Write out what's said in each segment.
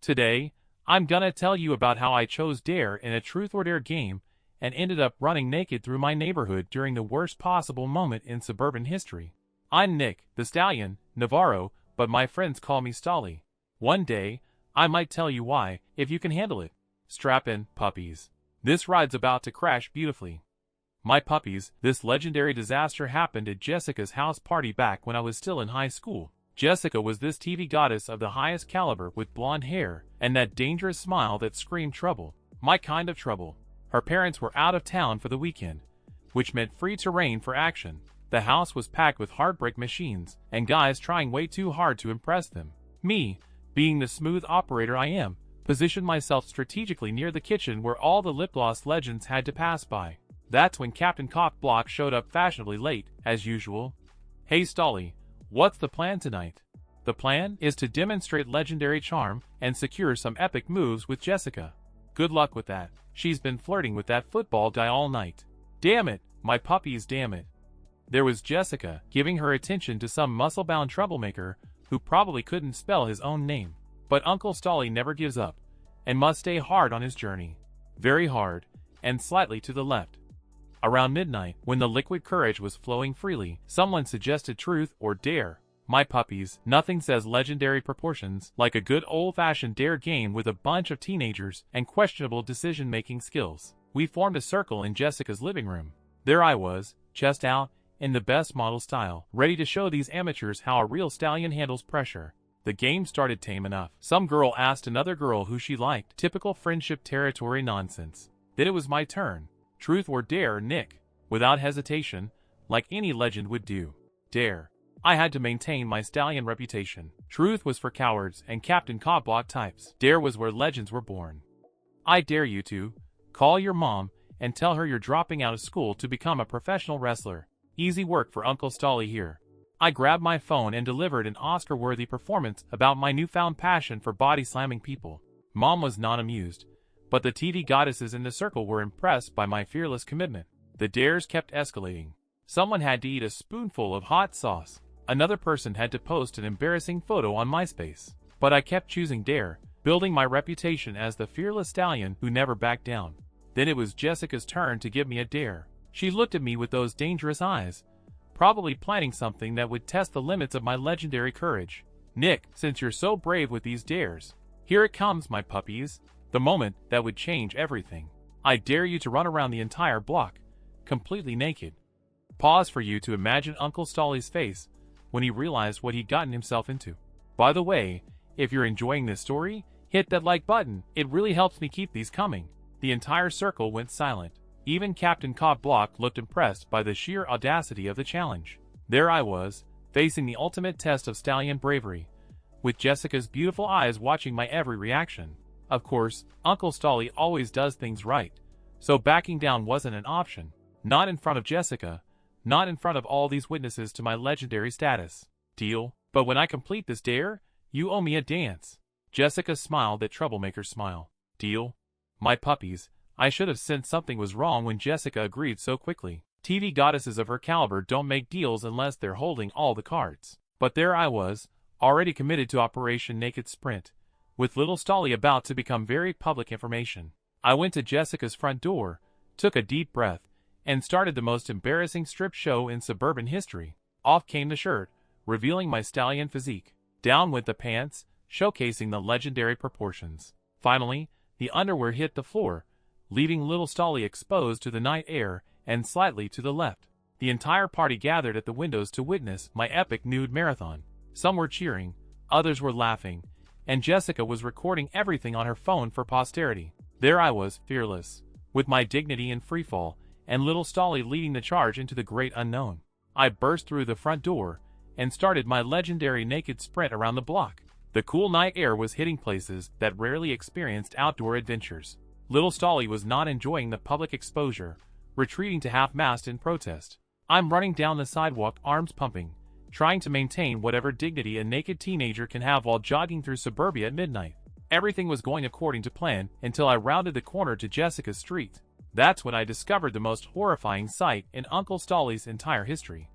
Today, I'm gonna tell you about how I chose Dare in a Truth or Dare game and ended up running naked through my neighborhood during the worst possible moment in suburban history. I'm Nick, the Stallion, Navarro, but my friends call me Stolly. One day, I might tell you why, if you can handle it. Strap in, puppies. This ride's about to crash beautifully. My puppies, this legendary disaster happened at Jessica's house party back when I was still in high school. Jessica was this TV goddess of the highest caliber with blonde hair and that dangerous smile that screamed trouble. My kind of trouble. Her parents were out of town for the weekend, which meant free terrain for action. The house was packed with heartbreak machines and guys trying way too hard to impress them. Me, being the smooth operator I am, positioned myself strategically near the kitchen where all the lip gloss legends had to pass by. That's when Captain Cock Block showed up fashionably late, as usual. Hey Stolly, what's the plan tonight? The plan is to demonstrate legendary charm and secure some epic moves with Jessica. Good luck with that. She's been flirting with that football guy all night. Damn it, my puppies, damn it. There was Jessica, giving her attention to some muscle-bound troublemaker who probably couldn't spell his own name. But Uncle Stolly never gives up, and must stay hard on his journey. Very hard, and slightly to the left. Around midnight, when the liquid courage was flowing freely, someone suggested Truth or Dare. My puppies, nothing says legendary proportions like a good old-fashioned dare game with a bunch of teenagers and questionable decision-making skills. We formed a circle in Jessica's living room. There I was, chest out, in the best model style, ready to show these amateurs how a real stallion handles pressure. The game started tame enough. Some girl asked another girl who she liked. Typical friendship territory nonsense. Then it was my turn. Truth or Dare, Nick. Without hesitation, like any legend would do. Dare. I had to maintain my stallion reputation. Truth was for cowards and Captain Cockblock types. Dare was where legends were born. I dare you to call your mom and tell her you're dropping out of school to become a professional wrestler. Easy work for Uncle Stolly here. I grabbed my phone and delivered an Oscar-worthy performance about my newfound passion for body-slamming people. Mom was not amused, but the TV goddesses in the circle were impressed by my fearless commitment. The dares kept escalating. Someone had to eat a spoonful of hot sauce. Another person had to post an embarrassing photo on MySpace. But I kept choosing Dare, building my reputation as the fearless stallion who never backed down. Then it was Jessica's turn to give me a dare. She looked at me with those dangerous eyes, probably planning something that would test the limits of my legendary courage. Nick, since you're so brave with these dares, here it comes, my puppies. The moment that would change everything. I dare you to run around the entire block, completely naked. Pause for you to imagine Uncle Stolly's face when he realized what he'd gotten himself into. By the way, if you're enjoying this story, hit that like button. It really helps me keep these coming. The entire circle went silent. Even Captain Cock Block looked impressed by the sheer audacity of the challenge. There I was, facing the ultimate test of stallion bravery, with Jessica's beautiful eyes watching my every reaction. Of course, Uncle Stolly always does things right, so backing down wasn't an option. Not in front of Jessica, not in front of all these witnesses to my legendary status. Deal? But when I complete this dare, you owe me a dance. Jessica smiled that troublemaker smile. Deal? My puppies, I should have sensed something was wrong when Jessica agreed so quickly. TV goddesses of her caliber don't make deals unless they're holding all the cards. But there I was, already committed to Operation Naked Sprint, with little Stolly about to become very public information. I went to Jessica's front door, took a deep breath, and started the most embarrassing strip show in suburban history. Off came the shirt, revealing my stallion physique. Down went the pants, showcasing the legendary proportions. Finally, the underwear hit the floor, leaving little Stolly exposed to the night air and slightly to the left. The entire party gathered at the windows to witness my epic nude marathon. Some were cheering, others were laughing, and Jessica was recording everything on her phone for posterity. There I was, fearless, with my dignity in freefall, and little Stolly leading the charge into the great unknown. I burst through the front door and started my legendary naked sprint around the block. The cool night air was hitting places that rarely experienced outdoor adventures. Little Stolly was not enjoying the public exposure, retreating to half-mast in protest. I'm running down the sidewalk, arms pumping, trying to maintain whatever dignity a naked teenager can have while jogging through suburbia at midnight. Everything was going according to plan until I rounded the corner to Jessica's street. That's when I discovered the most horrifying sight in Uncle Stolly's entire history.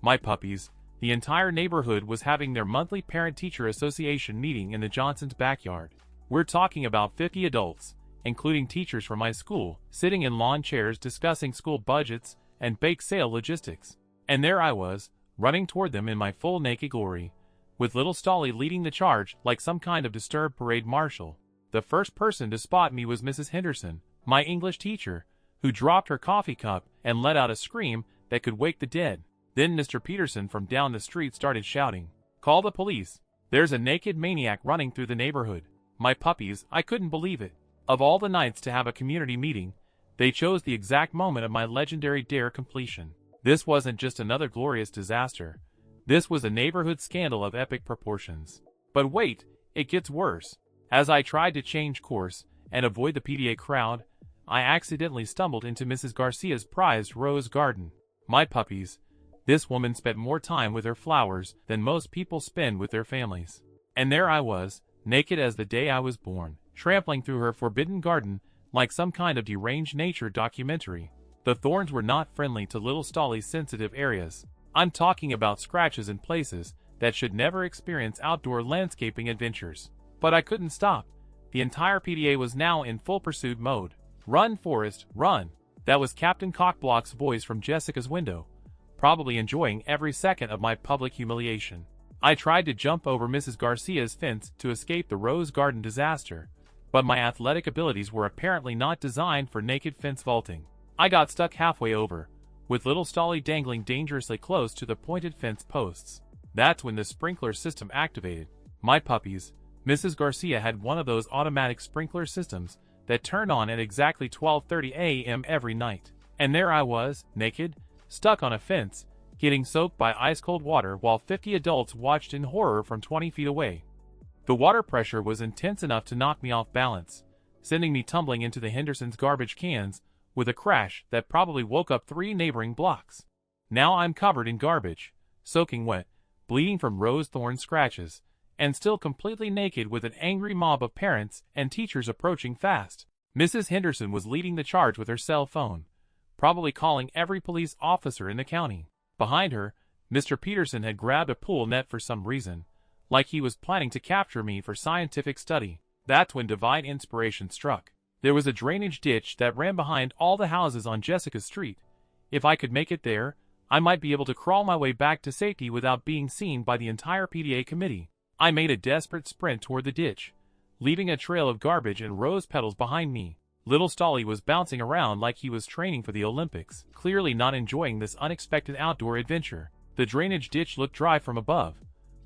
My puppies, the entire neighborhood was having their monthly parent-teacher association meeting in the Johnsons' backyard. We're talking about 50 adults, including teachers from my school, sitting in lawn chairs discussing school budgets and bake sale logistics. And there I was, running toward them in my full naked glory, with little Stolly leading the charge like some kind of disturbed parade marshal. The first person to spot me was Mrs. Henderson, my English teacher, who dropped her coffee cup and let out a scream that could wake the dead. Then Mr. Peterson from down the street started shouting, "Call the police! There's a naked maniac running through the neighborhood." My puppies, I couldn't believe it. Of all the nights to have a community meeting, they chose the exact moment of my legendary dare completion. This wasn't just another glorious disaster. This was a neighborhood scandal of epic proportions. But wait, it gets worse. As I tried to change course and avoid the PTA crowd, I accidentally stumbled into Mrs. Garcia's prized rose garden. My puppies, this woman spent more time with her flowers than most people spend with their families. And there I was, naked as the day I was born, trampling through her forbidden garden like some kind of deranged nature documentary. The thorns were not friendly to little Stolly's sensitive areas. I'm talking about scratches in places that should never experience outdoor landscaping adventures. But I couldn't stop. The entire PTA was now in full pursuit mode. "Run, Forrest, run!" That was Captain Cockblock's voice from Jessica's window, probably enjoying every second of my public humiliation. I tried to jump over Mrs. Garcia's fence to escape the rose garden disaster, but my athletic abilities were apparently not designed for naked fence vaulting. I got stuck halfway over, with little Stolly dangling dangerously close to the pointed fence posts. That's when the sprinkler system activated. My puppies, Mrs. Garcia had one of those automatic sprinkler systems that turn on at exactly 12:30 a.m. every night. And there I was, naked, stuck on a fence, getting soaked by ice-cold water while 50 adults watched in horror from 20 feet away. The water pressure was intense enough to knock me off balance, sending me tumbling into the Henderson's garbage cans with a crash that probably woke up 3 neighboring blocks. Now I'm covered in garbage, soaking wet, bleeding from rose thorn scratches, and still completely naked with an angry mob of parents and teachers approaching fast. Mrs. Henderson was leading the charge with her cell phone, probably calling every police officer in the county. Behind her, Mr. Peterson had grabbed a pool net for some reason, like he was planning to capture me for scientific study. That's when divine inspiration struck. There was a drainage ditch that ran behind all the houses on Jessica Street. If I could make it there, I might be able to crawl my way back to safety without being seen by the entire PTA committee. I made a desperate sprint toward the ditch, leaving a trail of garbage and rose petals behind me. Little Stolly was bouncing around like he was training for the Olympics, clearly not enjoying this unexpected outdoor adventure. The drainage ditch looked dry from above,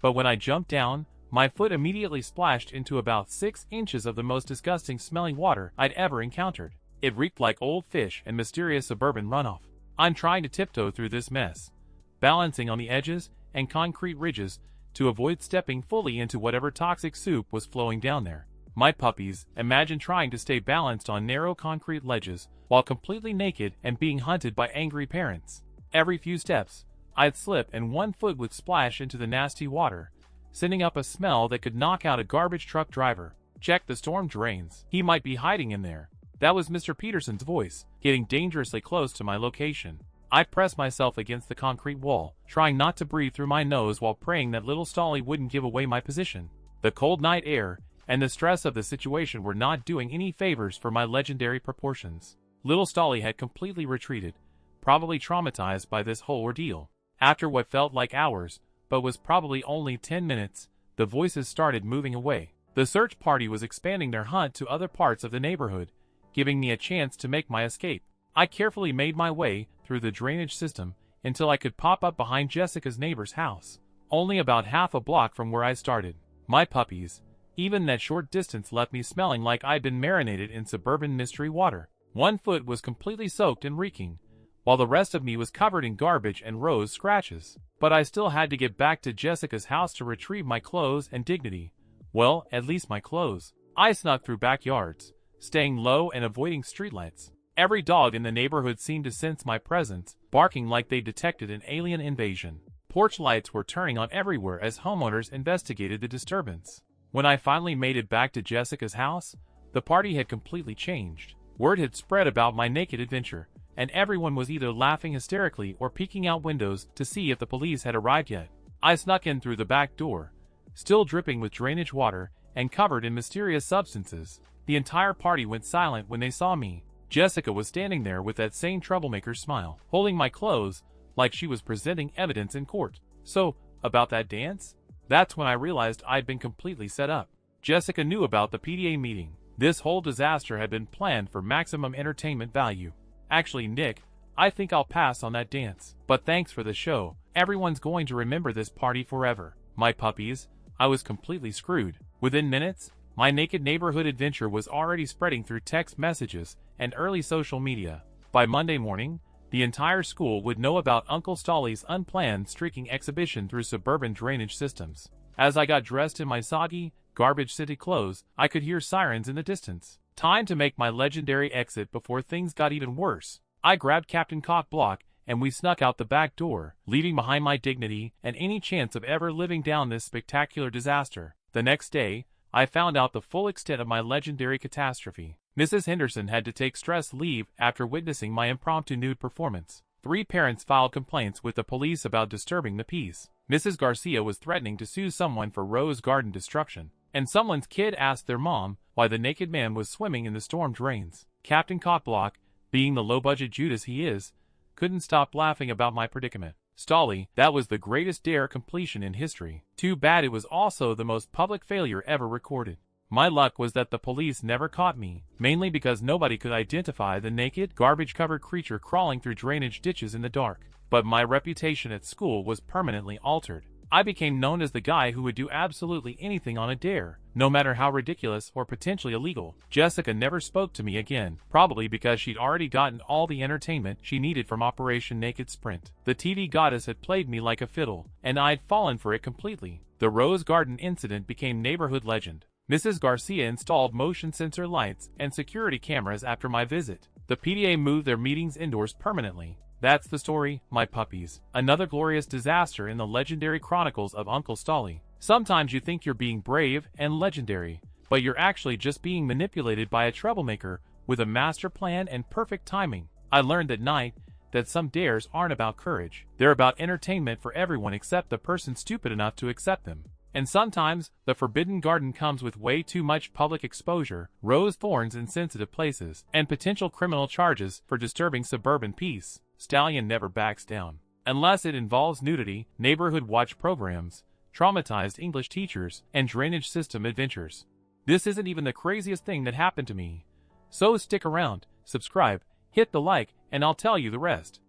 but when I jumped down, my foot immediately splashed into about 6 inches of the most disgusting smelling water I'd ever encountered. It reeked like old fish and mysterious suburban runoff. I'm trying to tiptoe through this mess, balancing on the edges and concrete ridges to avoid stepping fully into whatever toxic soup was flowing down there. My puppies, imagine trying to stay balanced on narrow concrete ledges while completely naked and being hunted by angry parents. Every few steps, I'd slip and one foot would splash into the nasty water, sending up a smell that could knock out a garbage truck driver. "Check the storm drains. He might be hiding in there." That was Mr. Peterson's voice, getting dangerously close to my location. I pressed myself against the concrete wall, trying not to breathe through my nose while praying that little Stolly wouldn't give away my position. The cold night air and the stress of the situation were not doing any favors for my legendary proportions. Little Stolly had completely retreated, probably traumatized by this whole ordeal. After what felt like hours, but was probably only 10 minutes, the voices started moving away. The search party was expanding their hunt to other parts of the neighborhood, giving me a chance to make my escape. I carefully made my way through the drainage system until I could pop up behind Jessica's neighbor's house, only about half a block from where I started. My puppies, even that short distance left me smelling like I'd been marinated in suburban mystery water. One foot was completely soaked and reeking, while the rest of me was covered in garbage and rose scratches. But I still had to get back to Jessica's house to retrieve my clothes and dignity. Well, at least my clothes. I snuck through backyards, staying low and avoiding streetlights. Every dog in the neighborhood seemed to sense my presence, barking like they detected an alien invasion. Porch lights were turning on everywhere as homeowners investigated the disturbance. When I finally made it back to Jessica's house, the party had completely changed. Word had spread about my naked adventure, and everyone was either laughing hysterically or peeking out windows to see if the police had arrived yet. I snuck in through the back door, still dripping with drainage water, and covered in mysterious substances. The entire party went silent when they saw me. Jessica was standing there with that same troublemaker smile, holding my clothes like she was presenting evidence in court. So, about that dance? That's when I realized I'd been completely set up. Jessica knew about the PTA meeting. This whole disaster had been planned for maximum entertainment value. Actually, Nick, I think I'll pass on that dance. But thanks for the show. Everyone's going to remember this party forever. My puppies, I was completely screwed. Within minutes, my naked neighborhood adventure was already spreading through text messages and early social media. By Monday morning, the entire school would know about Uncle Stolly's unplanned streaking exhibition through suburban drainage systems. As I got dressed in my soggy, garbage city clothes, I could hear sirens in the distance. Time to make my legendary exit before things got even worse. I grabbed Captain Cockblock and we snuck out the back door, leaving behind my dignity and any chance of ever living down this spectacular disaster. The next day, I found out the full extent of my legendary catastrophe. Mrs. Henderson had to take stress leave after witnessing my impromptu nude performance. 3 parents filed complaints with the police about disturbing the peace. Mrs. Garcia was threatening to sue someone for rose garden destruction. And someone's kid asked their mom why the naked man was swimming in the storm drains. Captain Cockblock, being the low-budget Judas he is, couldn't stop laughing about my predicament. Stolly, that was the greatest dare completion in history. Too bad it was also the most public failure ever recorded. My luck was that the police never caught me, mainly because nobody could identify the naked, garbage-covered creature crawling through drainage ditches in the dark. But my reputation at school was permanently altered. I became known as the guy who would do absolutely anything on a dare, no matter how ridiculous or potentially illegal. Jessica never spoke to me again, probably because she'd already gotten all the entertainment she needed from Operation Naked Sprint. The TV goddess had played me like a fiddle, and I'd fallen for it completely. The Rose Garden incident became neighborhood legend. Mrs. Garcia installed motion sensor lights and security cameras after my visit. The PTA moved their meetings indoors permanently. That's the story, my puppies. Another glorious disaster in the legendary chronicles of Uncle Stolly. Sometimes you think you're being brave and legendary, but you're actually just being manipulated by a troublemaker with a master plan and perfect timing. I learned that night that some dares aren't about courage. They're about entertainment for everyone except the person stupid enough to accept them. And sometimes, the Forbidden Garden comes with way too much public exposure, rose thorns in sensitive places, and potential criminal charges for disturbing suburban peace. Stallion never backs down. Unless it involves nudity, neighborhood watch programs, traumatized English teachers, and drainage system adventures. This isn't even the craziest thing that happened to me. So stick around, subscribe, hit the like, and I'll tell you the rest.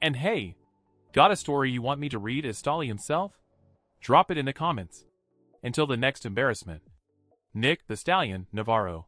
And hey, got a story you want me to read as Stolly himself? Drop it in the comments. Until the next embarrassment. Nick the Stallion, Navarro.